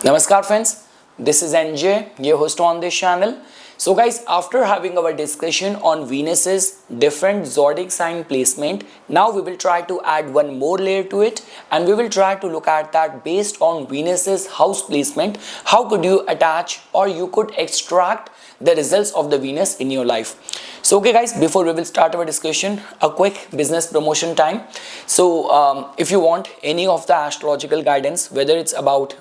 Namaskar friends, this is NJ, your host on this channel. So guys, after having our discussion on Venus's different zodiac sign placement, now we will try to add one more layer to it and we will try to look at that based on Venus's house placement, how could you attach or you could extract the results of the Venus in your life. So okay guys, before we will start our discussion, a quick business promotion time. So if you want any of the astrological guidance, whether it's about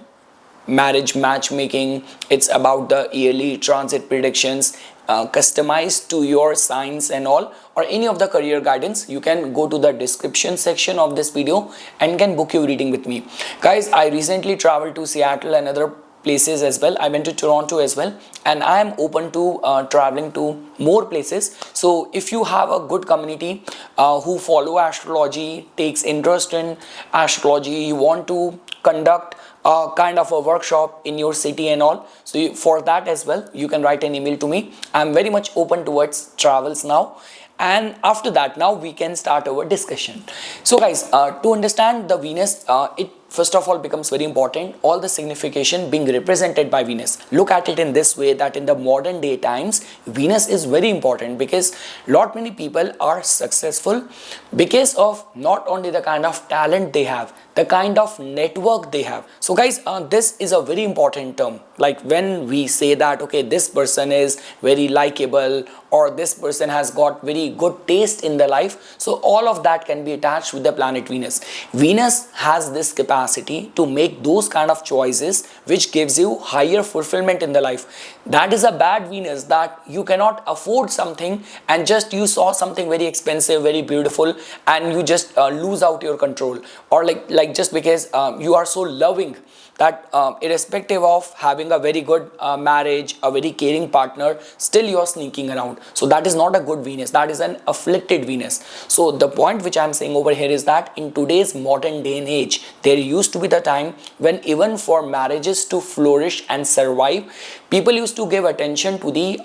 marriage matchmaking, it's about the yearly transit predictions customized to your signs and all, or any of the career guidance, you can go to the description section of this video and can book your reading with me. Guys, I recently traveled to Seattle and other places as well. I went to Toronto as well, and I am open to traveling to more places. So if you have a good community who follow astrology, takes interest in astrology, you want to conduct a kind of a workshop in your city and all, so for that as well you can write an email to me. I'm very much open towards travels now, and after that now we can start our discussion. So guys, to understand the Venus, it first of all becomes very important, all the signification being represented by Venus. Look at it in this way, that in the modern day times Venus is very important because lot many people are successful because of not only the kind of talent they have, the kind of network they have. So guys, this is a very important term. Like when we say that okay, this person is very likable or this person has got very good taste in the life, so all of that can be attached with the planet Venus. Venus has this capacity to make those kind of choices which gives you higher fulfillment in the life. That is a bad Venus, that you cannot afford something and just you saw something very expensive, very beautiful, and you just lose out your control, or like just because you are so loving that irrespective of having a very good marriage, a very caring partner, still you are sneaking around. So that is not a good Venus, that is an afflicted Venus. So the point which I am saying over here is that in today's modern day and age, there used to be the time when even for marriages to flourish and survive, people used to give attention to the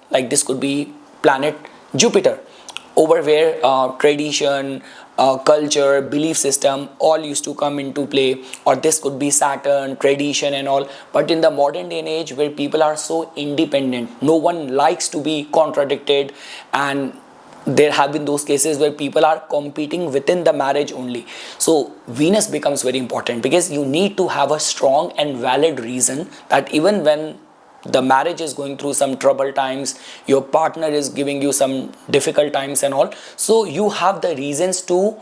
like this could be planet Jupiter, over where tradition, culture, belief system all used to come into play, or this could be Saturn, tradition and all. But in the modern day and age where people are so independent, no one likes to be contradicted, and there have been those cases where people are competing within the marriage only. So Venus becomes very important because you need to have a strong and valid reason that even when the marriage is going through some trouble times, your partner is giving you some difficult times and all, so you have the reasons to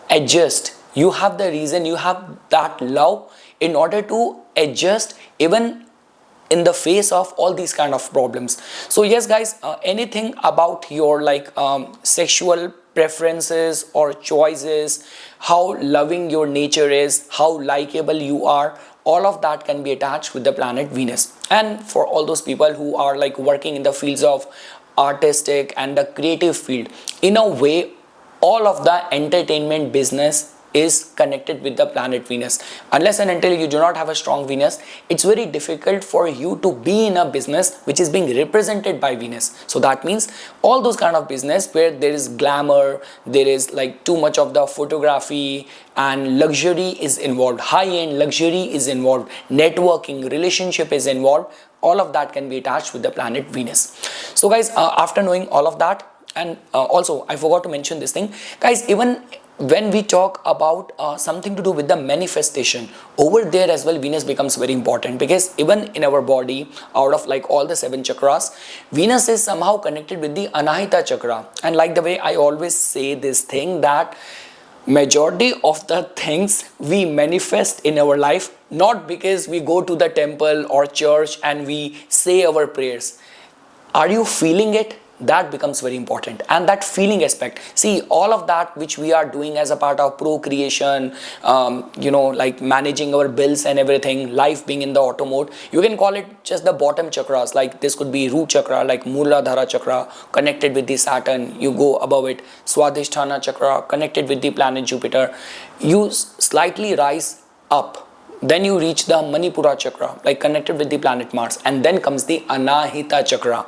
adjust, you have the reason, you have that love in order to adjust even in the face of all these kind of problems. So yes guys, anything about your sexual preferences or choices, how loving your nature is, how likable you are, all of that can be attached with the planet Venus. And for all those people who are like working in the fields of artistic and the creative field, in a way all of the entertainment business is connected with the planet Venus. Unless and until you do not have a strong Venus, it's very difficult for you to be in a business which is being represented by Venus. So that means all those kind of business where there is glamour, there is like too much of the photography and luxury is involved, high-end luxury is involved, networking, relationship is involved, all of that can be attached with the planet Venus. So guys, after knowing all of that, and also I forgot to mention this thing guys, even when we talk about something to do with the manifestation, over there as well Venus becomes very important, because even in our body, out of like all the 7 chakras, Venus is somehow connected with the Anahita chakra. And like the way I always say this thing, that majority of the things we manifest in our life, not because we go to the temple or church and we say our prayers. Are you feeling it? That becomes very important. And that feeling aspect, see, all of that which we are doing as a part of procreation, like managing our bills and everything, life being in the auto mode, you can call it just the bottom chakras. Like this could be root chakra, like Muladhara chakra, connected with the Saturn. You go above it, Swadhisthana chakra, connected with the planet Jupiter. You slightly rise up, then you reach the Manipura chakra, like connected with the planet Mars, and then comes the Anahita chakra.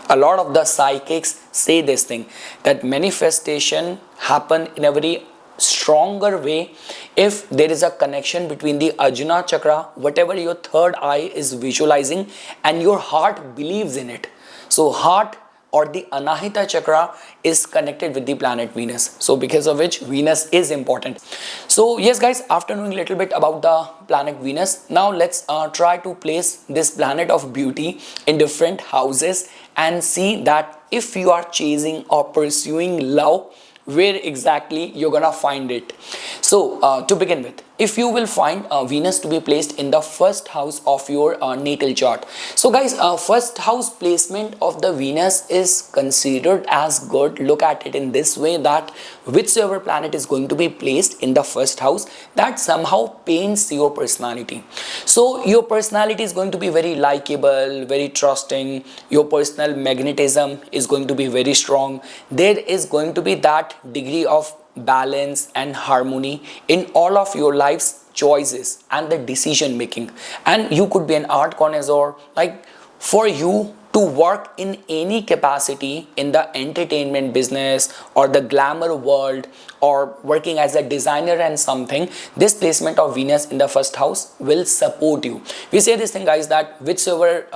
A lot of the psychics say this thing, that manifestation happen in a very stronger way if there is a connection between the Ajna chakra, whatever your third eye is visualizing, and your heart believes in it. So heart or the Anahita chakra is connected with the planet Venus. So because of which Venus is important. So yes guys, after knowing a little bit about the planet Venus, now let's try to place this planet of beauty in different houses and see that if you are chasing or pursuing love, where exactly you're gonna find it. So to begin with, if you will find Venus to be placed in the first house of your natal chart. So guys, first house placement of the Venus is considered as good. Look at it in this way, that whichever planet is going to be placed in the first house, that somehow paints your personality. So your personality is going to be very likable, very trusting, your personal magnetism is going to be very strong. There is going to be that degree of balance and harmony in all of your life's choices and the decision making. And you could be an art connoisseur, like for you to work in any capacity in the entertainment business or the glamour world, or working as a designer and something, this placement of Venus in the first house will support you. We say this thing guys, that whichever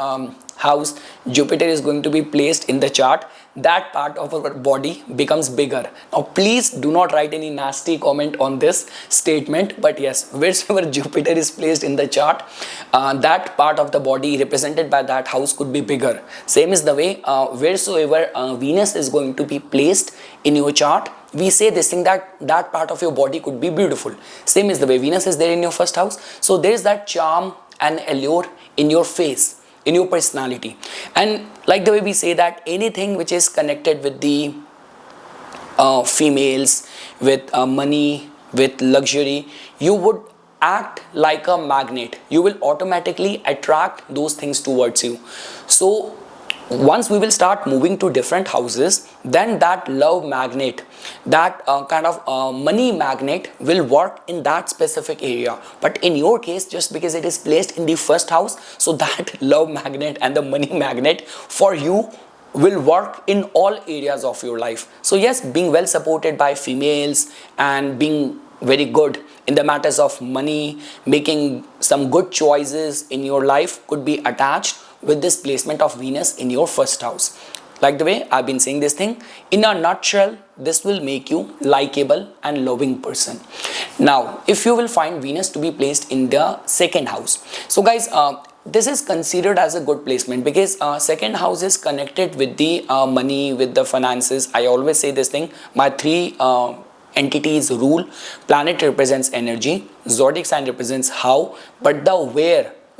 house Jupiter is going to be placed in the chart, that part of our body becomes bigger. Now please do not write any nasty comment on this statement, but yes, wherever Jupiter is placed in the chart, that part of the body represented by that house could be bigger. Same is the way wheresoever Venus is going to be placed in your chart, we say this thing, that that part of your body could be beautiful. Same is the way Venus is there in your first house, so there is that charm and allure in your face, in your personality. And like the way we say that anything which is connected with the females, with money, with luxury, you would act like a magnet. You will automatically attract those things towards you. So once we will start moving to different houses, then that love magnet, that kind of money magnet will work in that specific area. But in your case, just because it is placed in the first house, so that love magnet and the money magnet for you will work in all areas of your life. So yes, being well supported by females and being very good in the matters of money, making some good choices in your life could be attached with this placement of Venus in your first house. Like the way I've been saying this thing, in a nutshell, this will make you likable and loving person. Now, if you will find Venus to be placed in the second house, so guys, this is considered as a good placement because second house is connected with the money, with the finances. I always say this thing, my three entities rule. Planet represents energy, zodiac sign represents how, but the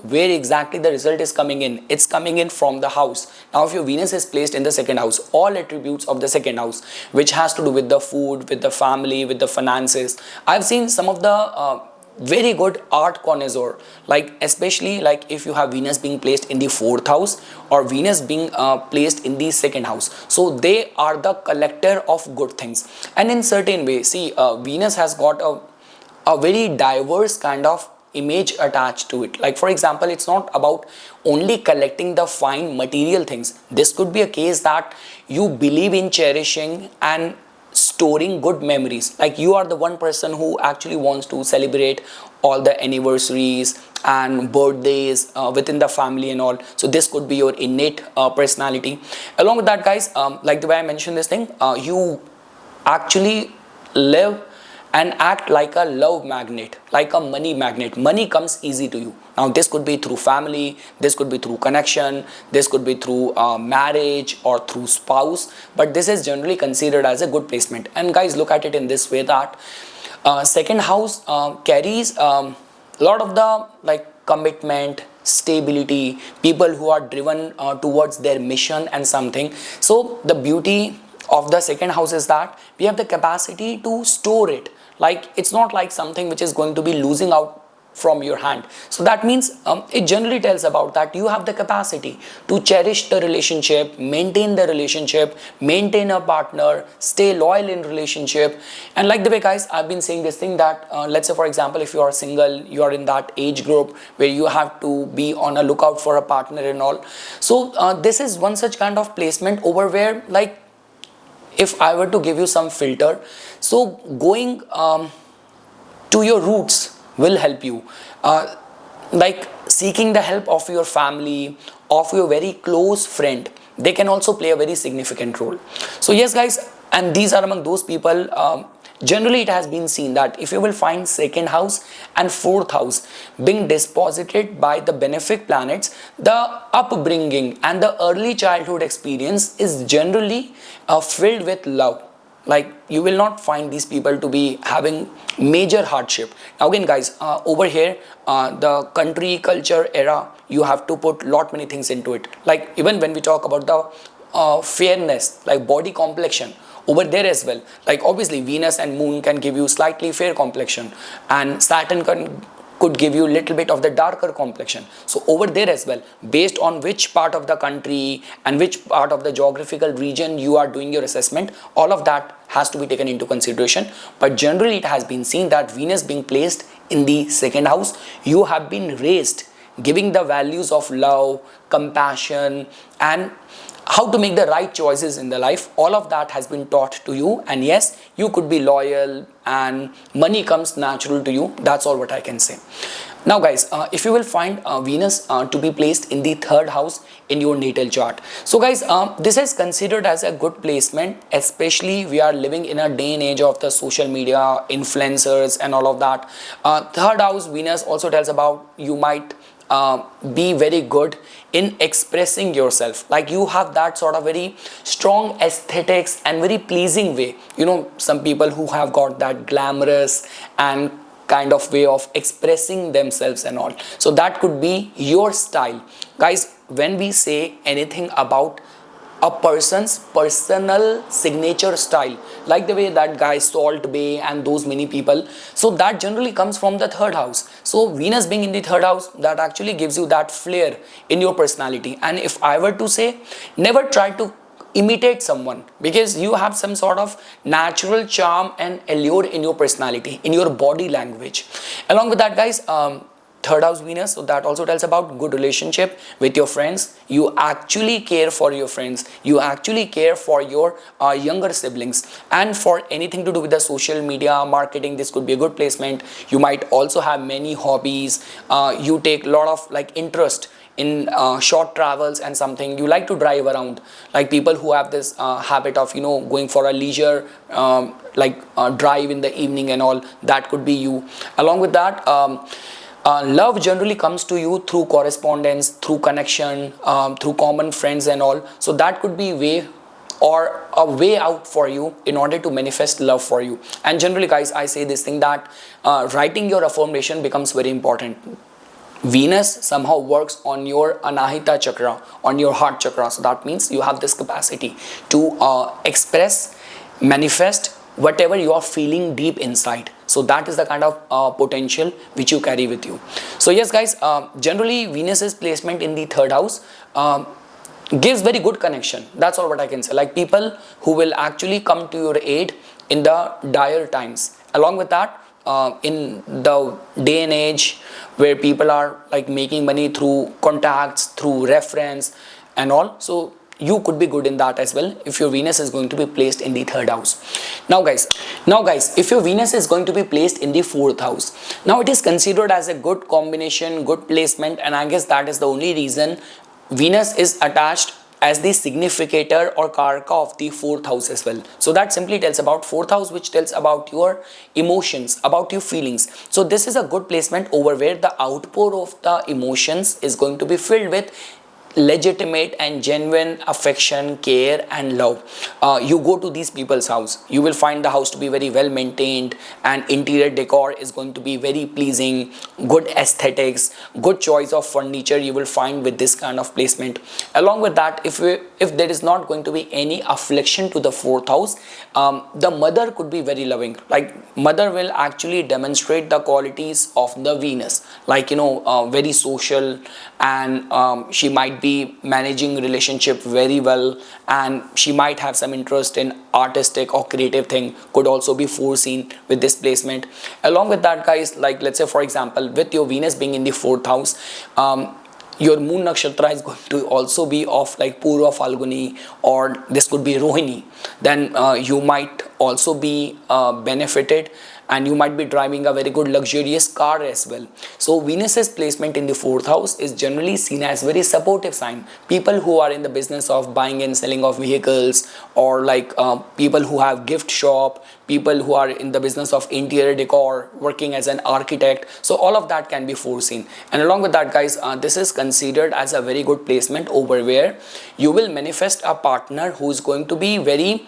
where exactly the result is coming in, it's coming in from the house. Now if your Venus is placed in the second house, all attributes of the second house which has to do with the food, with the family, with the finances, I've seen some of the very good art connoisseur, like especially like if you have Venus being placed in the fourth house or Venus being placed in the second house, so they are the collector of good things. And in certain way, see, Venus has got a very diverse kind of image attached to it. Like for example, it's not about only collecting the fine material things. This could be a case that you believe in cherishing and storing good memories. Like you are the one person who actually wants to celebrate all the anniversaries and birthdays within the family and all. So this could be your innate personality. Along with that guys, like the way I mentioned this thing, you actually live and act like a love magnet, like a money magnet. Money comes easy to you. Now this could be through family, this could be through connection, this could be through marriage or through spouse, but this is generally considered as a good placement. And guys, look at it in this way, that second house carries a lot of the like commitment, stability, people who are driven towards their mission and something. So the beauty of the second house is that we have the capacity to store it. Like it's not like something which is going to be losing out from your hand. So that means it generally tells about that you have the capacity to cherish the relationship, maintain the relationship, maintain a partner, stay loyal in relationship. And like the way guys, I've been saying this thing that let's say for example, if you are single, you are in that age group where you have to be on a lookout for a partner and all. So this is one such kind of placement over where like if I were to give you some filter, so going to your roots will help you. Like seeking the help of your family, of your very close friend, they can also play a very significant role. So yes guys, and these are among those people, generally it has been seen that if you will find second house and fourth house being disposited by the benefic planets, the upbringing and the early childhood experience is generally filled with love. Like you will not find these people to be having major hardship. Now again guys, over here, the country culture era, you have to put lot many things into it. Like even when we talk about the fairness, like body complexion, over there as well, like obviously Venus and Moon can give you slightly fair complexion, and Saturn could give you a little bit of the darker complexion. So over there as well, based on which part of the country and which part of the geographical region you are doing your assessment, all of that has to be taken into consideration. But generally it has been seen that Venus being placed in the second house, you have been raised giving the values of love, compassion, and how to make the right choices in the life. All of that has been taught to you, and yes, you could be loyal and money comes natural to you. That's all what I can say. Now guys, if you will find Venus to be placed in the third house in your natal chart, so guys, this is considered as a good placement, especially we are living in a day and age of the social media influencers and all of that. Third house Venus also tells about you might be very good in expressing yourself. Like you have that sort of very strong aesthetics and very pleasing way. You know, some people who have got that glamorous and kind of way of expressing themselves and all. So that could be your style. Guys, when we say anything about a person's personal signature style, like the way that guy Salt Bay and those many people, so that generally comes from the third house. So Venus being in the third house, that actually gives you that flair in your personality. And if I were to say, never try to imitate someone, because you have some sort of natural charm and allure in your personality, in your body language. Along with that guys, third house Venus, so that also tells about good relationship with your friends. You actually care for your friends, you actually care for your younger siblings. And for anything to do with the social media marketing, this could be a good placement. You might also have many hobbies, you take a lot of like interest in short travels and something. You like to drive around, like people who have this habit of, you know, going for a leisure drive in the evening and all, that could be you. Along with that, love generally comes to you through correspondence, through connection, through common friends and all. So that could be way or a way out for you in order to manifest love for you. And generally guys, I say this thing that writing your affirmation becomes very important. Venus somehow works on your Anahita chakra, on your heart chakra. So that means you have this capacity to express, manifest whatever you are feeling deep inside. So that is the kind of potential which you carry with you. So yes guys, generally Venus's placement in the third house gives very good connection. That's all what I can say. Like people who will actually come to your aid in the dire times. Along with that, in the day and age where people are like making money through contacts, through reference and all, so you could be good in that as well if your Venus is going to be placed in the third house. Now guys, if your Venus is going to be placed in the fourth house, now it is considered as a good combination, good placement, and I guess that is the only reason Venus is attached as the significator or karaka of the fourth house as well. So that simply tells about fourth house, which tells about your emotions, about your feelings. So this is a good placement over where the outpour of the emotions is going to be filled with legitimate and genuine affection, care and love. You go to these people's house, you will find the house to be very well maintained, and interior decor is going to be very pleasing, good aesthetics, good choice of furniture you will find with this kind of placement. Along with that, if there is not going to be any affliction to the fourth house, the mother could be very loving. Like mother will actually demonstrate the qualities of the Venus, like, you know, very social, and she might be managing relationship very well, and she might have some interest in artistic or creative thing, could also be foreseen with this placement. Along with that guys, like let's say for example with your Venus being in the fourth house, your moon nakshatra is going to also be of like Purva Falguni, or this could be Rohini, then you might also be benefited, and you might be driving a very good luxurious car as well. So Venus's placement in the fourth house is generally seen as very supportive sign. People who are in the business of buying and selling of vehicles, or like people who have gift shop, people who are in the business of interior decor, working as an architect, so all of that can be foreseen. And along with that, guys, this is considered as a very good placement over where you will manifest a partner who is going to be very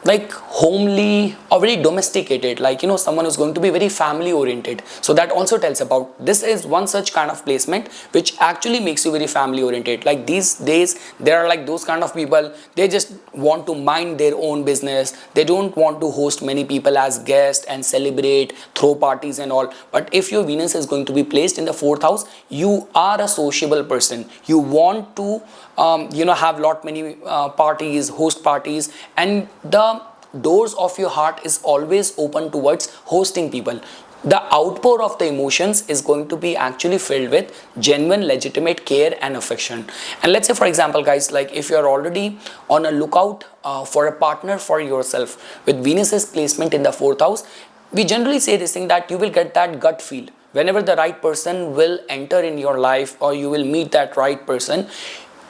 like homely or very domesticated, like someone who's going to be very family oriented. So that also tells about, this is one such kind of placement which actually makes you very family oriented. Like these days there are like those kind of people, they just want to mind their own business, they don't want to host many people as guests and celebrate, throw parties and all. But if your Venus is going to be placed in the fourth house, you are a sociable person, you want to have lot many parties, host parties, and the doors of your heart is always open towards hosting people. The outpour of the emotions is going to be actually filled with genuine legitimate care and affection. And let's say, for example, guys, like if you're already on a lookout for a partner for yourself with Venus's placement in the fourth house, we generally say this thing, that you will get that gut feel whenever the right person will enter in your life, or you will meet that right person.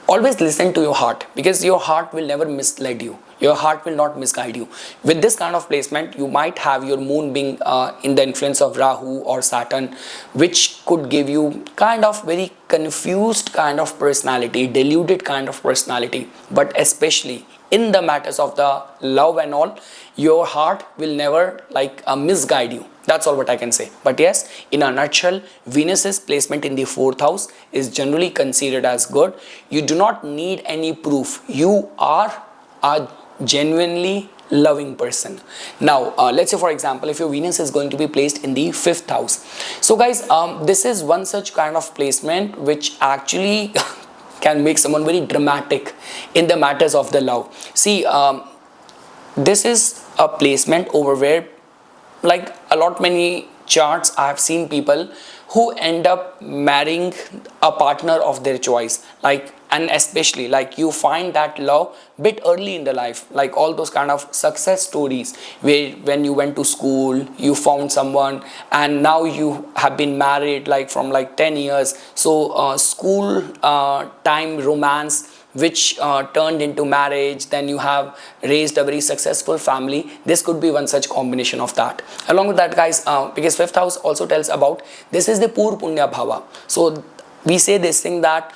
Always listen to your heart, because your heart will never mislead you, your heart will not misguide you. With this kind of placement, you might have your moon being in the influence of Rahu or Saturn, which could give you kind of very confused kind of personality, deluded kind of personality. But especially in the matters of the love and all, your heart will never like misguide you. That's all what I can say. But yes, in a nutshell, Venus's placement in the fourth house is generally considered as good. You do not need any proof, you are a genuinely loving person. Now let's say, for example, if your Venus is going to be placed in the fifth house. So guys, this is one such kind of placement which actually can make someone very dramatic in the matters of the love. See, this is a placement over where, like a lot many charts, I have seen people who end up marrying a partner of their choice, like, and especially like you find that love bit early in the life, like all those kind of success stories where when you went to school you found someone, and now you have been married like from like 10 years. So school time romance which turned into marriage, then you have raised a very successful family. This could be one such combination of that. Along with that, guys, because fifth house also tells about, this is the Pur Punya Bhava. So we say this thing that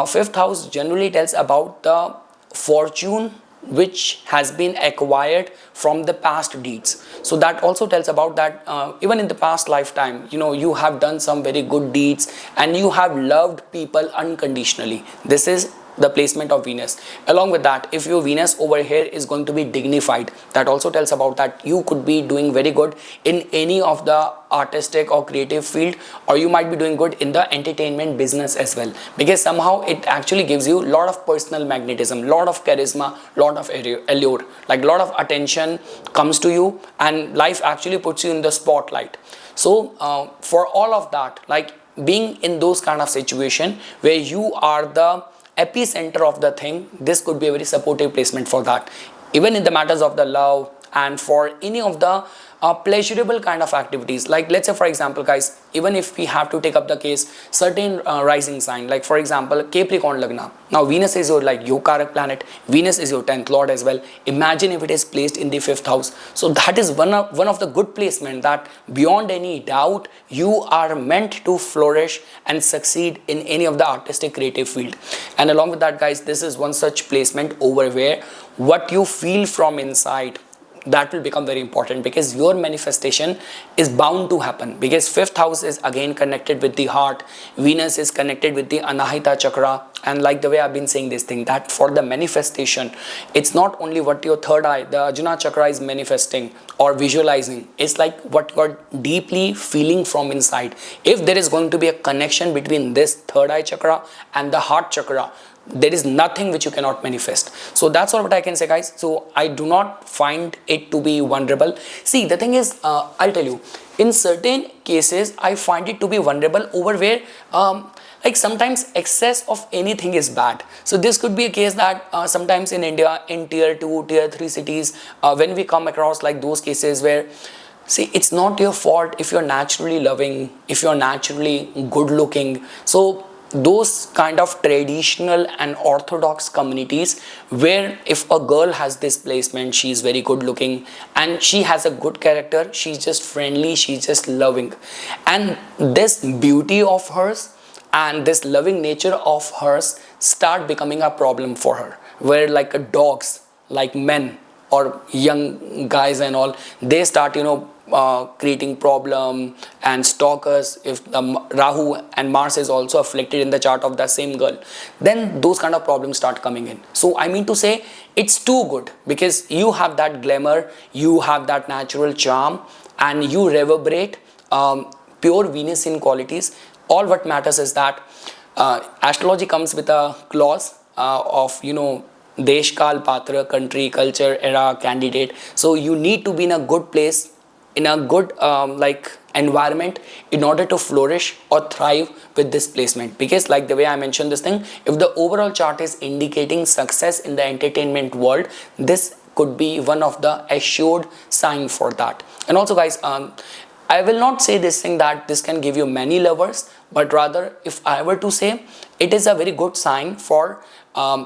fifth house generally tells about the fortune which has been acquired from the past deeds. So that also tells about that even in the past lifetime, you have done some very good deeds and you have loved people unconditionally. This is the placement of Venus. Along with that, if your Venus over here is going to be dignified, that also tells about that you could be doing very good in any of the artistic or creative field, or you might be doing good in the entertainment business as well, because somehow it actually gives you a lot of personal magnetism, lot of charisma, lot of allure, like lot of attention comes to you and life actually puts you in the spotlight. So for all of that, like being in those kind of situation where you are the epicenter of the thing, this could be a very supportive placement for that, even in the matters of the love and for any of the pleasurable kind of activities. Like let's say, for example, guys, even if we have to take up the case certain rising sign, like for example Capricorn Lagna. Now Venus is your like Yokarak planet, Venus is your 10th lord as well. Imagine if it is placed in the 5th house. So that is one of the good placement that beyond any doubt you are meant to flourish and succeed in any of the artistic creative field. And along with that, guys, this is one such placement over where what you feel from inside, that will become very important, because your manifestation is bound to happen, because 5th house is again connected with the heart, Venus is connected with the Anahita chakra. And like the way I've been saying this thing, that for the manifestation, it's not only what your third eye, the Ajna chakra, is manifesting or visualizing, it's like what you're deeply feeling from inside. If there is going to be a connection between this third eye chakra and the heart chakra, there is nothing which you cannot manifest. So that's all what I can say, guys. So I do not find it to be vulnerable. See, the thing is, I'll tell you, in certain cases I find it to be vulnerable over where like sometimes excess of anything is bad. So this could be a case that sometimes in India, in tier 2, tier 3 cities, when we come across like those cases where, see, it's not your fault if you're naturally loving, if you're naturally good looking. So those kind of traditional and orthodox communities where if a girl has this placement, she's very good looking and she has a good character, she's just friendly, she's just loving, and this beauty of hers and this loving nature of hers start becoming a problem for her, where like dogs, like men or young guys and all, they start creating problem and stalkers. If Rahu and Mars is also afflicted in the chart of the same girl, then those kind of problems start coming in. So I mean to say, it's too good because you have that glamour, you have that natural charm, and you reverberate pure Venusian qualities. All what matters is that astrology comes with a clause of Desh, Kal, Patra, country, culture, era, candidate. So you need to be in a good place, in a good environment in order to flourish or thrive with this placement. Because like the way I mentioned this thing, if the overall chart is indicating success in the entertainment world, this could be one of the assured sign for that. And also guys, I will not say this thing that this can give you many lovers, but rather if I were to say, it is a very good sign for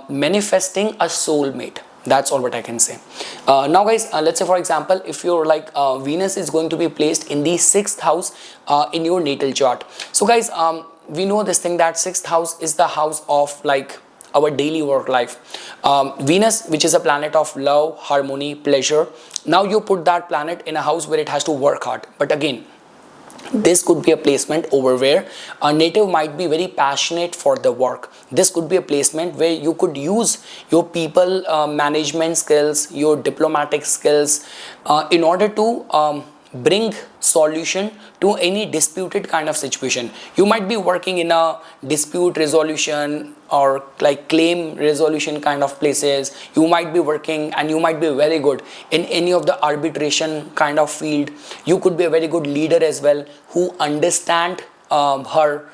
manifesting a soulmate. That's all what I can say. Now guys, let's say for example, if you're like Venus is going to be placed in the 6th house in your natal chart. So guys, we know this thing that 6th house is the house of like our daily work life. Venus, which is a planet of love, harmony, pleasure. Now you put that planet in a house where it has to work hard. But again, this could be a placement over where a native might be very passionate for the work. This could be a placement where you could use your people management skills, your diplomatic skills in order to bring solution to any disputed kind of situation. You might be working in a dispute resolution or like claim resolution kind of places. You might be working and you might be very good in any of the arbitration kind of field. You could be a very good leader as well, who understand her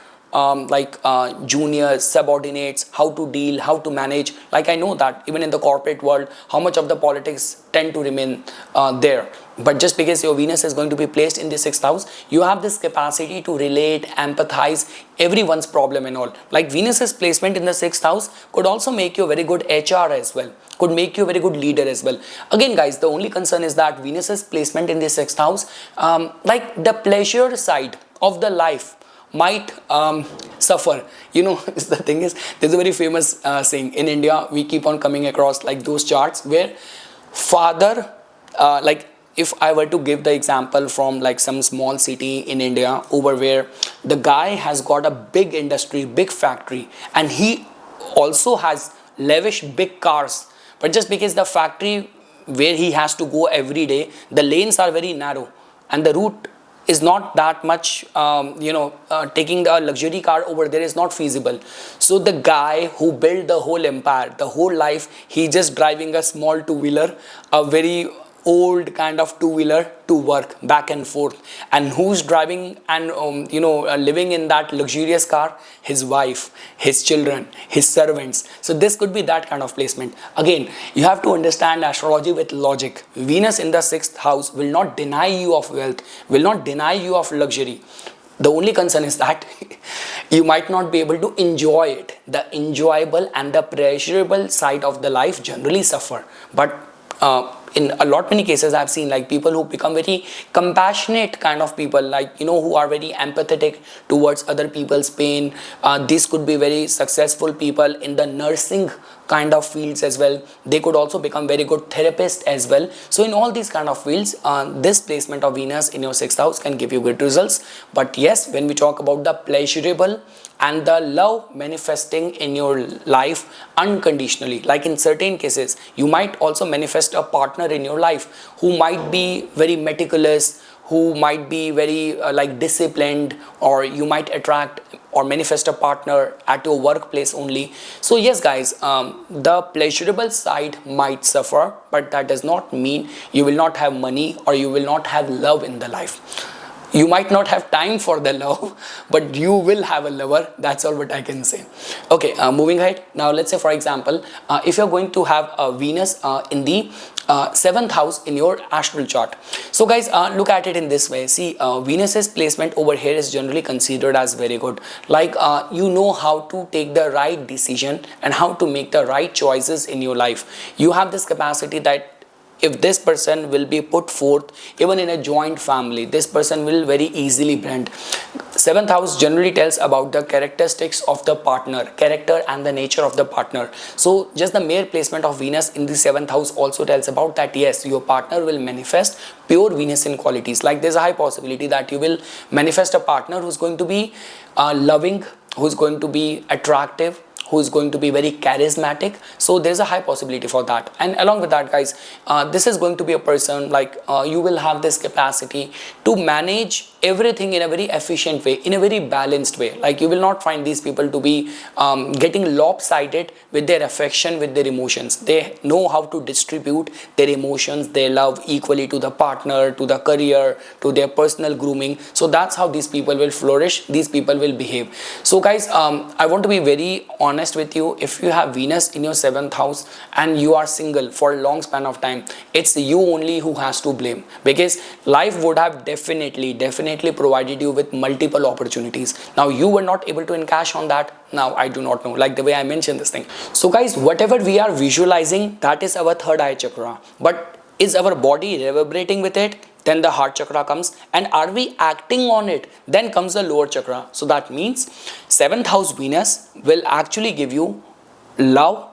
juniors, subordinates, how to deal, how to manage. Like I know that even in the corporate world, how much of the politics tend to remain there. But just because your Venus is going to be placed in the 6th house, you have this capacity to relate, empathize everyone's problem and all. Like Venus's placement in the 6th house could also make you a very good HR as well, could make you a very good leader as well. Again guys, the only concern is that Venus's placement in the 6th house, like the pleasure side of the life might suffer. The thing is, there's a very famous saying in India, we keep on coming across like those charts where father, like if I were to give the example from like some small city in India over where the guy has got a big industry, big factory, and he also has lavish big cars, but just because the factory where he has to go every day, the lanes are very narrow and the route is not that much, taking the luxury car over there is not feasible. So the guy who built the whole empire, the whole life, he just driving a small two-wheeler, a very old kind of two-wheeler to work back and forth. And who's driving and living in that luxurious car? His wife, his children, his servants. So this could be that kind of placement. Again, you have to understand astrology with logic. Venus in the 6th house will not deny you of wealth, will not deny you of luxury. The only concern is that you might not be able to enjoy it. The enjoyable and the pleasurable side of the life generally suffer. But in a lot many cases I've seen like people who become very compassionate kind of people, like who are very empathetic towards other people's pain. These could be very successful people in the nursing kind of fields as well. They could also become very good therapists as well. So in all these kind of fields, this placement of Venus in your 6th house can give you good results. But yes, when we talk about the pleasurable and the love manifesting in your life unconditionally, like in certain cases you might also manifest a partner in your life who might be very meticulous, who might be very disciplined, or you might attract or manifest a partner at your workplace only. So yes guys, the pleasurable side might suffer, but that does not mean you will not have money or you will not have love in the life. you might not have time for the love, but you will have a lover. That's all what I can say. Okay, moving ahead. Now let's say, for example, if you're going to have a Venus in the seventh house in your astral chart. So guys, look at it in this way. See, Venus's placement over here is generally considered as very good. Like, you know how to take the right decision and how to make the right choices in your life. You have this capacity that if this person will be put forth even in a joint family, this person will very easily blend. Seventh house generally tells about the characteristics of the partner, character and the nature of the partner. So just the mere placement of Venus in the seventh house also tells about that yes, your partner will manifest pure Venusian qualities. Like, there's a high possibility that you will manifest a partner who's going to be loving, who's going to be attractive, who is going to be very charismatic. So there's a high possibility for that. And along with that, guys, this is going to be a person like you will have this capacity to manage everything in a very efficient way, in a very balanced way. Like, you will not find these people to be getting lopsided with their affection, with their emotions. They know how to distribute their emotions, their love equally to the partner, to the career, to their personal grooming. So that's how these people will flourish, these people will behave. So guys, I want to be very honest with you. If you have Venus in your seventh house and you are single for a long span of time, it's you only who has to blame, because life would have definitely provided you with multiple opportunities. Now you were not able to encash on that. Now I do not know, like the way I mentioned this thing. So guys, whatever we are visualizing, that is our third eye chakra. But is our body reverberating with it? Then the heart chakra comes. And are we acting on it? Then comes the lower chakra. So that means seventh house Venus will actually give you love.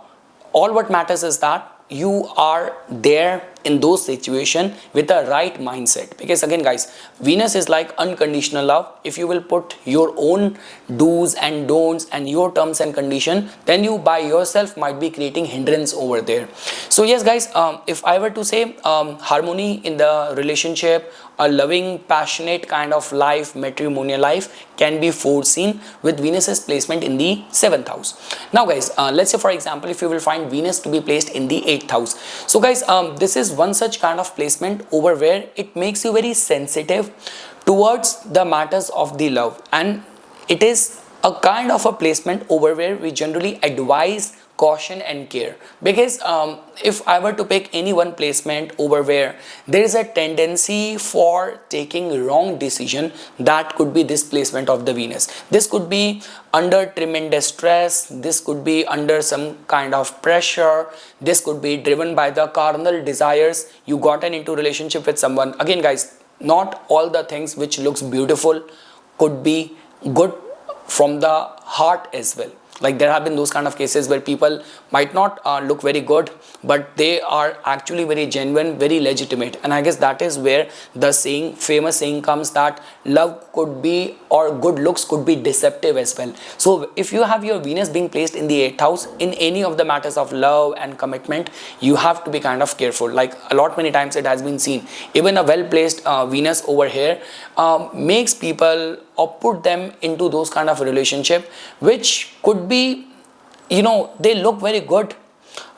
All what matters is that you are there in those situations with the right mindset. Because again guys, Venus is like unconditional love. If you will put your own do's and don'ts and your terms and condition, then you by yourself might be creating hindrance over there. So yes guys, if I were to say harmony in the relationship, a loving, passionate kind of life, matrimonial life can be foreseen with Venus's placement in the seventh house. Now guys, let's say for example, if you will find Venus to be placed in the eighth house. So guys, this is one such kind of placement over where it makes you very sensitive towards the matters of the love, and it is a kind of a placement over where we generally advise caution and care. Because if I were to pick any one placement over where there is a tendency for taking wrong decision, that could be this placement of the Venus. This could be under tremendous stress, this could be under some kind of pressure, this could be driven by the carnal desires. You gotten into relationship with someone. Again guys, not all the things which looks beautiful could be good from the heart as well. Like, there have been those kind of cases where people might not look very good, but they are actually very genuine, very legitimate. And I guess that is where the saying, famous saying comes that love could be, or good looks could be deceptive as well. So if you have your Venus being placed in the eighth house in any of the matters of love and commitment, you have to be kind of careful. Like, a lot many times it has been seen, even a well placed Venus over here makes people or put them into those kind of relationship which could be, you know, they look very good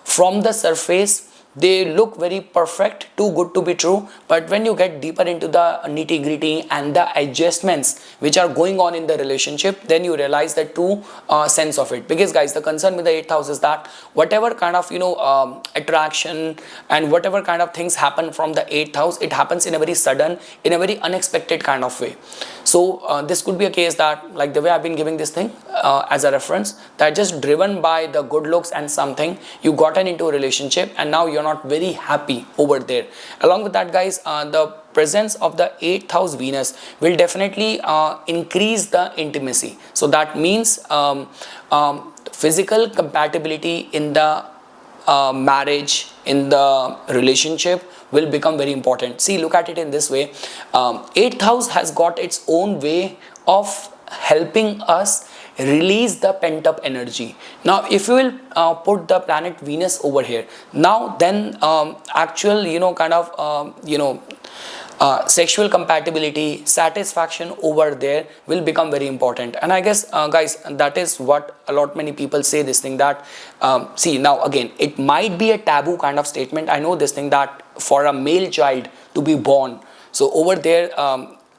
from the surface, they look very perfect, too good to be true, but when you get deeper into the nitty gritty and the adjustments which are going on in the relationship, then you realize the true sense of it. Because guys, the concern with the eighth house is that whatever kind of, you know, attraction and whatever kind of things happen from the eighth house, it happens in a very sudden, in a very unexpected kind of way. So this could be a case that, like the way I've been giving this thing as a reference, that just driven by the good looks and something, you gotten into a relationship and now you're not very happy over there. Along with that guys, the presence of the 8th house Venus will definitely increase the intimacy. So that means physical compatibility in the marriage, in the relationship will become very important. See, look at it in this way. 8th house has got its own way of helping us release the pent-up energy. Now if you will put the planet Venus over here, now then actual, you know, kind of sexual compatibility, satisfaction over there will become very important. And I guess guys, that is what a lot many people say this thing, that see, now again, it might be a taboo kind of statement, I know this thing, that for a male child to be born, so over there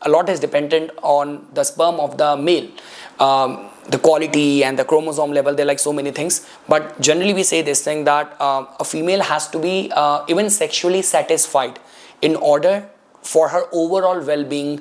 a lot is dependent on the sperm of the male, the quality and the chromosome level. There are like so many things, but generally we say this thing that a female has to be even sexually satisfied in order for her overall well-being.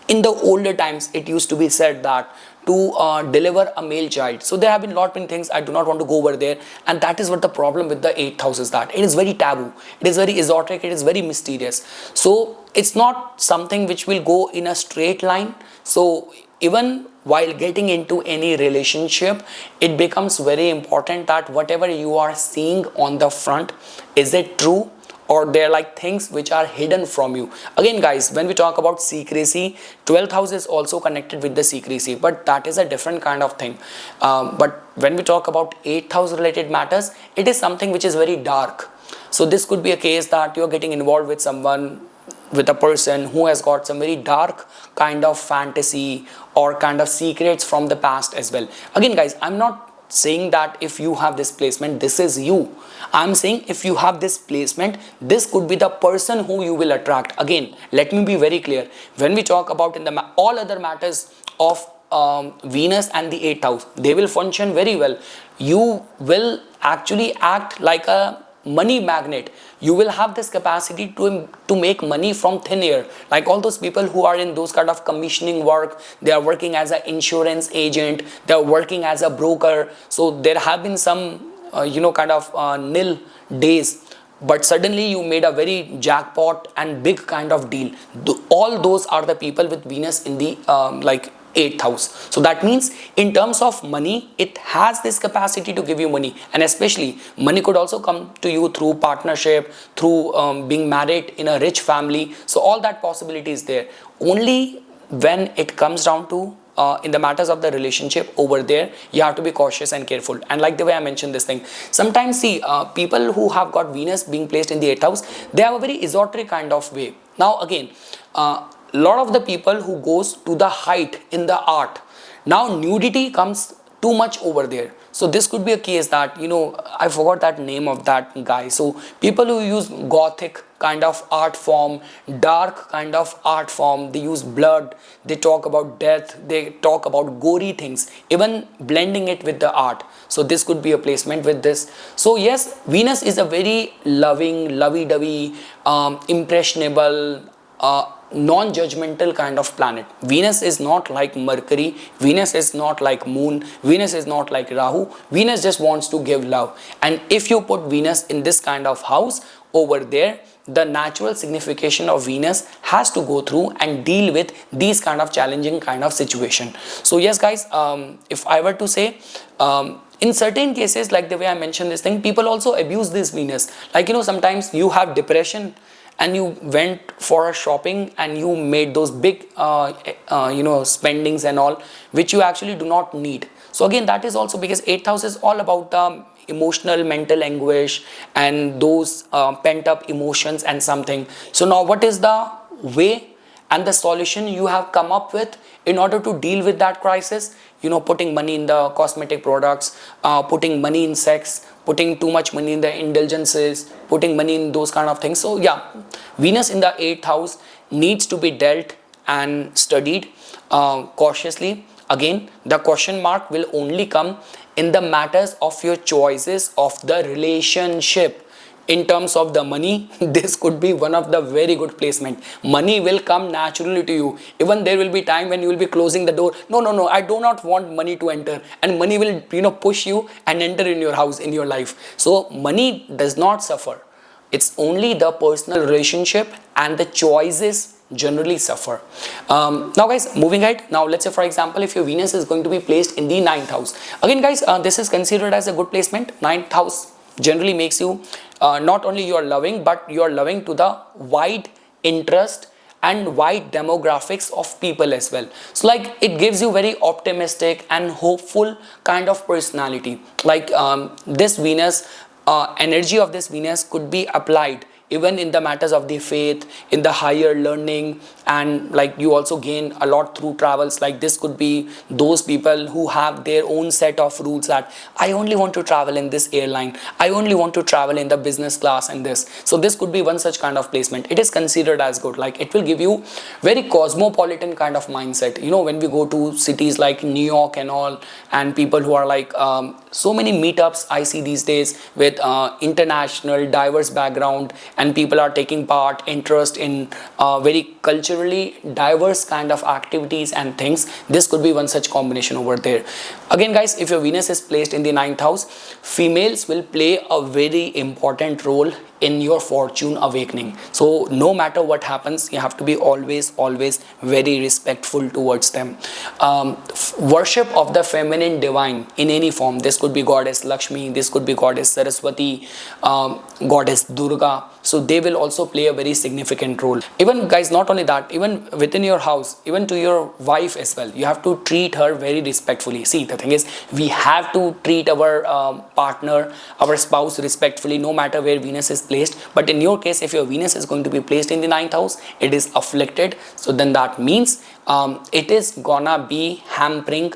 In the older times it used to be said that to deliver a male child, so there have been lot many things, I do not want to go over there. And that is what the problem with the eighth house is, that it is very taboo, it is very esoteric, it is very mysterious. So it's not something which will go in a straight line. So even while getting into any relationship, it becomes very important that whatever you are seeing on the front, is it true, or they're like things which are hidden from you. Again guys, when we talk about secrecy, 12th house is also connected with the secrecy, but that is a different kind of thing. But when we talk about 8th house related matters, it is something which is very dark. So this could be a case that you're getting involved with someone, with a person who has got some very dark kind of fantasy or kind of secrets from the past as well. Again guys, I'm not saying that if you have this placement, this is you. I'm saying if you have this placement, this could be the person who you will attract. Again, let me be very clear. When we talk about in the all other matters of Venus and the 8th house, they will function very well. You will actually act like a money magnet. You will have this capacity to make money from thin air, like all those people who are in those kind of commissioning work. They are working as an insurance agent, they are working as a broker. So there have been some kind of nil days, but suddenly you made a very jackpot and big kind of deal. All those are the people with Venus in the 8th house. So that means in terms of money, it has this capacity to give you money, and especially money could also come to you through partnership, through being married in a rich family. So all that possibility is there. Only when it comes down to in the matters of the relationship, over there you have to be cautious and careful. And like the way I mentioned this thing, sometimes see people who have got Venus being placed in the 8th house, they have a very esoteric kind of way. Now again, lot of the people who goes to the height in the art, now nudity comes too much over there. So this could be a case that, I forgot that name of that guy. So people who use gothic kind of art form, dark kind of art form, they use blood, they talk about death, they talk about gory things, even blending it with the art. So this could be a placement with this. So yes, Venus is a very loving, lovey-dovey, impressionable, non-judgmental kind of planet. Venus is not like Mercury, Venus is not like Moon, Venus is not like Rahu. Venus just wants to give love. And if you put Venus in this kind of house over there, the natural signification of Venus has to go through and deal with these kind of challenging kind of situation. So yes guys, if I were to say, in certain cases, like the way I mentioned this thing, people also abuse this Venus. Like, sometimes you have depression and you went for a shopping and you made those big spendings and all, which you actually do not need. So again, that is also because 8th house is all about the emotional, mental anguish and those pent up emotions and something. So now what is the way and the solution you have come up with in order to deal with that crisis? Putting money in the cosmetic products, putting money in sex, putting too much money in the indulgences, putting money in those kind of things. So yeah, Venus in the 8th house needs to be dealt and studied cautiously. Again, the question mark will only come in the matters of your choices of the relationship. In terms of the money, this could be one of the very good placement. Money will come naturally to you. Even there will be time when you will be closing the door. No, I do not want money to enter, and money will push you and enter in your house, in your life. So money does not suffer. It's only the personal relationship and the choices generally suffer. Now guys, moving ahead. Now let's say for example, if your Venus is going to be placed in the 9th house. Again guys, this is considered as a good placement. 9th house generally makes you not only you are loving, but you are loving to the wide interest and wide demographics of people as well. So like it gives you very optimistic and hopeful kind of personality. Like this Venus, energy of this Venus could be applied even in the matters of the faith, in the higher learning, and like you also gain a lot through travels. Like this could be those people who have their own set of rules that I only want to travel in this airline, I only want to travel in the business class and this. So this could be one such kind of placement. It is considered as good. Like it will give you very cosmopolitan kind of mindset. You know, when we go to cities like New York and all, and people who are like so many meetups I see these days with international diverse background, and people are taking part interest in very culturally diverse kind of activities and things. This could be one such combination over there. Again guys, if your Venus is placed in the ninth house, females will play a very important role in your fortune awakening. So no matter what happens, you have to be always very respectful towards them. Worship of the feminine divine in any form. This could be goddess Lakshmi, this could be goddess Saraswati, goddess Durga. So they will also play a very significant role. Even guys, not only that, even within your house, even to your wife as well, you have to treat her very respectfully. See, the thing is, we have to treat our partner, our spouse respectfully, no matter where Venus is placed. But in your case, if your Venus is going to be placed in the ninth house, it is afflicted. So then that means it is gonna be hampering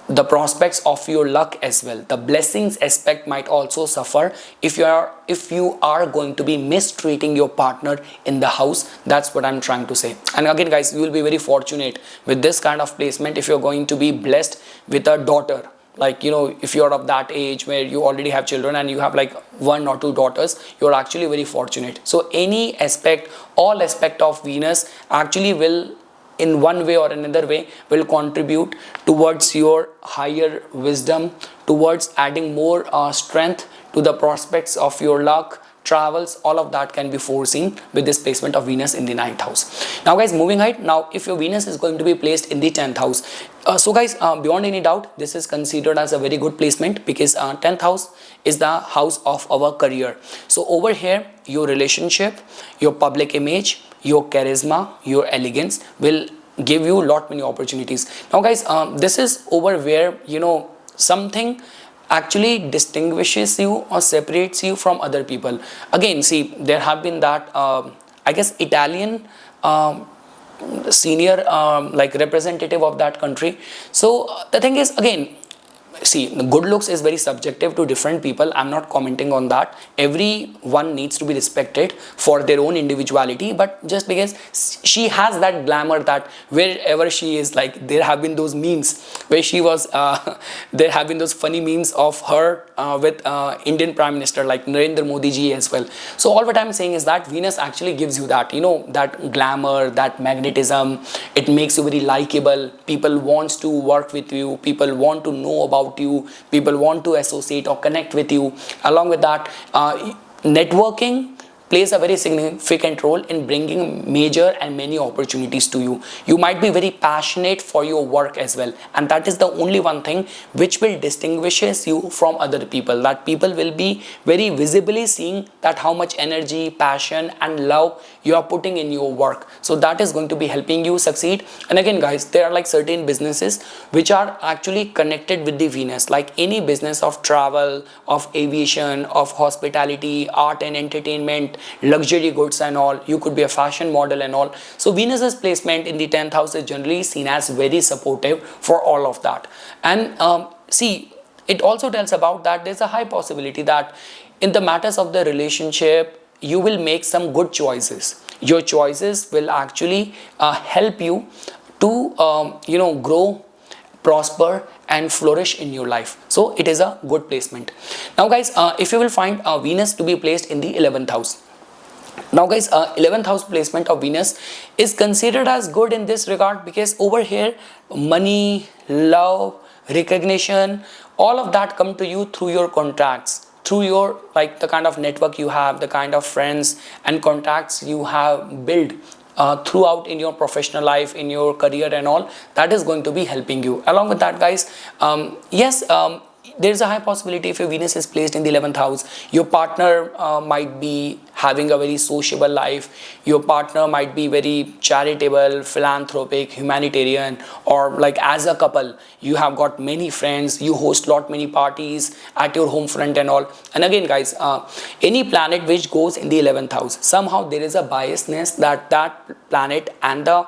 the prospects of your luck as well. The blessings aspect might also suffer if you are going to be mistreating your partner in the house. That's what I'm trying to say. And again guys, you will be very fortunate with this kind of placement if you're going to be blessed with a daughter. Like, you know, if you're of that age where you already have children and you have like 1 or 2 daughters, you're actually very fortunate. So any aspect, all aspect of Venus actually will, in one way or another way, will contribute towards your higher wisdom, towards adding more strength to the prospects of your luck, travels. All of that can be foreseen with this placement of Venus in the ninth house. Now guys, moving ahead, now if your Venus is going to be placed in the 10th house, so guys, beyond any doubt, this is considered as a very good placement, because 10th house is the house of our career. So over here, your relationship, your public image, your charisma, your elegance will give you lot many opportunities. Now guys, this is over where, you know, something actually distinguishes you or separates you from other people. Again, see, there have been that I guess Italian senior like representative of that country. So the thing is, again, see, good looks is very subjective to different people. I'm not commenting on that. Everyone needs to be respected for their own individuality, but just because she has that glamour that wherever she is, like there have been those memes where she was there have been those funny memes of her with Indian Prime Minister like Narendra Modi ji as well. So all what I'm saying is that Venus actually gives you that, you know, that glamour, that magnetism. It makes you very likable. People wants to work with you, people want to know about you, people want to associate or connect with you. Along with that, networking plays a very significant role in bringing major and many opportunities to you. You might be very passionate for your work as well, and that is the only one thing which will distinguishes you from other people, that people will be very visibly seeing that how much energy, passion and love you are putting in your work. So that is going to be helping you succeed. And again guys, there are like certain businesses which are actually connected with the Venus, like any business of travel, of aviation, of hospitality, art and entertainment, luxury goods and all. You could be a fashion model and all. So Venus's placement in the 10th house is generally seen as very supportive for all of that. And see, it also tells about that there's a high possibility that in the matters of the relationship, you will make some good choices. Your choices will actually help you to you know, grow, prosper and flourish in your life. So it is a good placement. Now guys, if you will find Venus to be placed in the 11th house. Now guys, 11th house placement of Venus is considered as good in this regard, because over here money, love, recognition, all of that come to you through your contacts, through your, like, the kind of network you have, the kind of friends and contacts you have built throughout in your professional life, in your career and all. That is going to be helping you. Along with that guys, yes, there's a high possibility if your Venus is placed in the 11th house, your partner might be having a very sociable life. Your partner might be very charitable, philanthropic, humanitarian, or like as a couple, you have got many friends, you host lot many parties at your home front and all. And again, guys, any planet which goes in the 11th house, somehow there is a biasness that that planet and the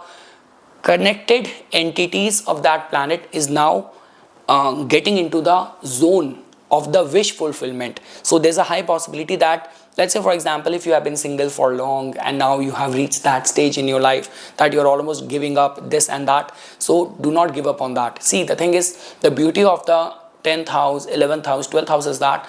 connected entities of that planet is now getting into the zone of the wish fulfillment. So there's a high possibility that, let's say for example, if you have been single for long and now you have reached that stage in your life that you're almost giving up this and that, so do not give up on that. See, the thing is, the beauty of the 10th house, 11th house, 12th house is that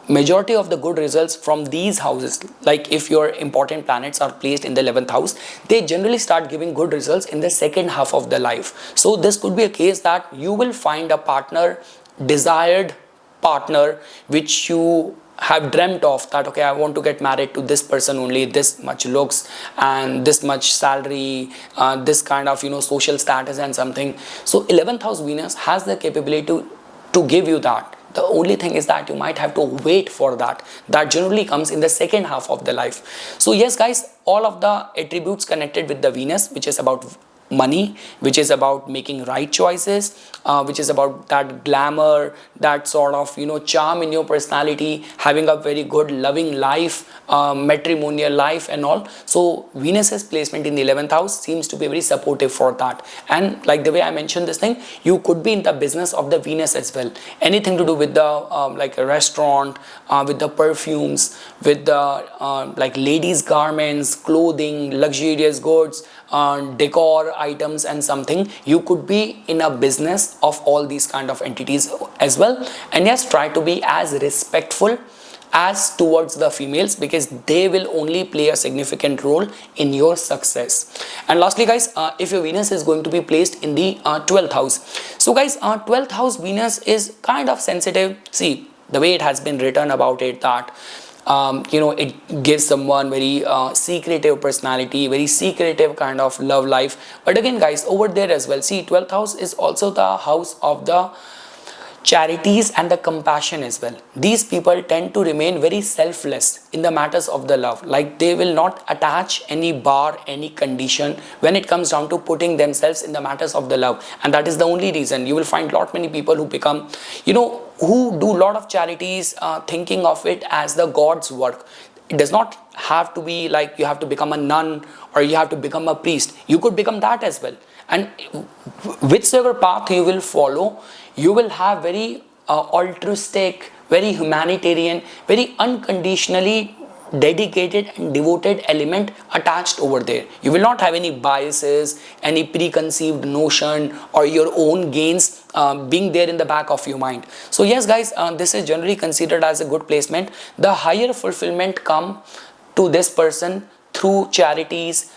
majority of the good results from these houses, like if your important planets are placed in the 11th house, they generally start giving good results in the second half of the life. So this could be a case that you will find a partner, desired partner, which you have dreamt of, that okay, I want to get married to this person only, this much looks and this much salary, this kind of social status and something. So 11th house Venus has the capability to give you that. The only thing is that you might have to wait for that. That generally comes in the second half of the life. So yes, guys, all of the attributes connected with the Venus, which is about money, which is about making right choices, which is about that glamour, that sort of charm in your personality, having a very good loving life, matrimonial life and all. So Venus's placement in the 11th house seems to be very supportive for that. And like the way I mentioned this thing, you could be in the business of the Venus as well. Anything to do with the like a restaurant, with the perfumes, with the like ladies garments, clothing, luxurious goods, decor items and something. You could be in a business of all these kind of entities as well. And yes, try to be as respectful as towards the females, because they will only play a significant role in your success. And lastly, guys, if your Venus is going to be placed in the 12th house, so guys, 12th house Venus is kind of sensitive. See, the way it has been written about it, that it gives someone very secretive personality, very secretive kind of love life. But again, guys, over there as well, see, 12th house is also the house of the charities and the compassion as well. These people tend to remain very selfless in the matters of the love. Like they will not attach any bar, any condition when it comes down to putting themselves in the matters of the love. And that is the only reason you will find lot many people who become, who do lot of charities, thinking of it as the God's work. It does not have to be like you have to become a nun or you have to become a priest. You could become that as well. And whichever path you will follow, you will have very altruistic, very humanitarian, very unconditionally dedicated and devoted element attached over there. You will not have any biases, any preconceived notion or your own gains being there in the back of your mind. So yes, guys, this is generally considered as a good placement. The higher fulfillment come to this person through charities,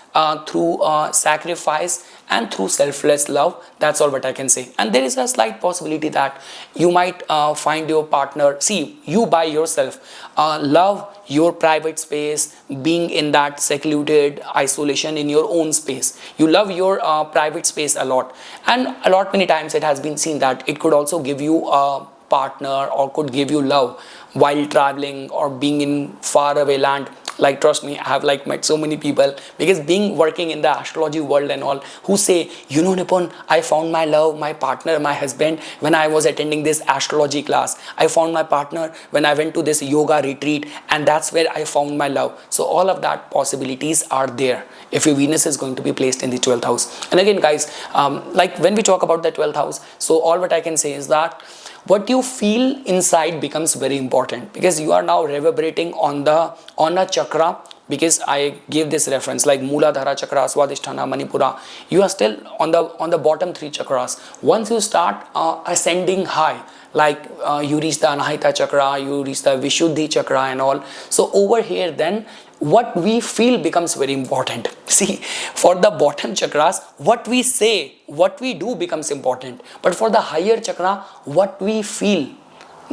through sacrifice and through selfless love. That's all what I can say. And there is a slight possibility that you might find your partner, see, you by yourself love your private space, being in that secluded isolation in your own space. You love your private space a lot, and a lot many times it has been seen that it could also give you a partner or could give you love while traveling or being in far away land. Like trust me, I have like met so many people, because being working in the astrology world and all, who say, Nipun, I found my love, my partner, my husband when I was attending this astrology class. I found my partner when I went to this yoga retreat, and that's where I found my love. So all of that possibilities are there if your Venus is going to be placed in the 12th house. And again, guys, like when we talk about the 12th house, so all what I can say is that what you feel inside becomes very important, because you are now reverberating on a chakra. Because I gave this reference like Mooladhara chakra, Swadhisthana, Manipura, you are still on the bottom three chakras. Once you start ascending high, like you reach the Anahita chakra, you reach the Vishuddhi chakra and all, so over here then what we feel becomes very important. See, for the bottom chakras, what we say, what we do becomes important. But for the higher chakra, what we feel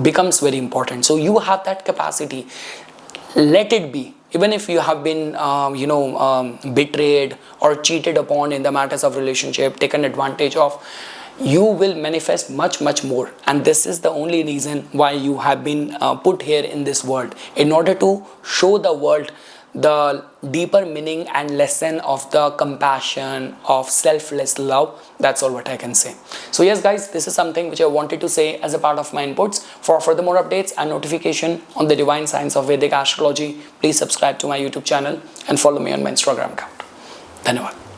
becomes very important. So you have that capacity. Let it be. Even if you have been, betrayed or cheated upon in the matters of relationship, taken advantage of, you will manifest much more. And this is the only reason why you have been put here in this world, in order to show the world the deeper meaning and lesson of the compassion, of selfless love. That's all what I can say. So yes guys, this is something which I wanted to say as a part of my inputs. For further more updates and notification on the divine science of Vedic astrology, please subscribe to my YouTube channel and follow me on my Instagram account. धन्यवाद.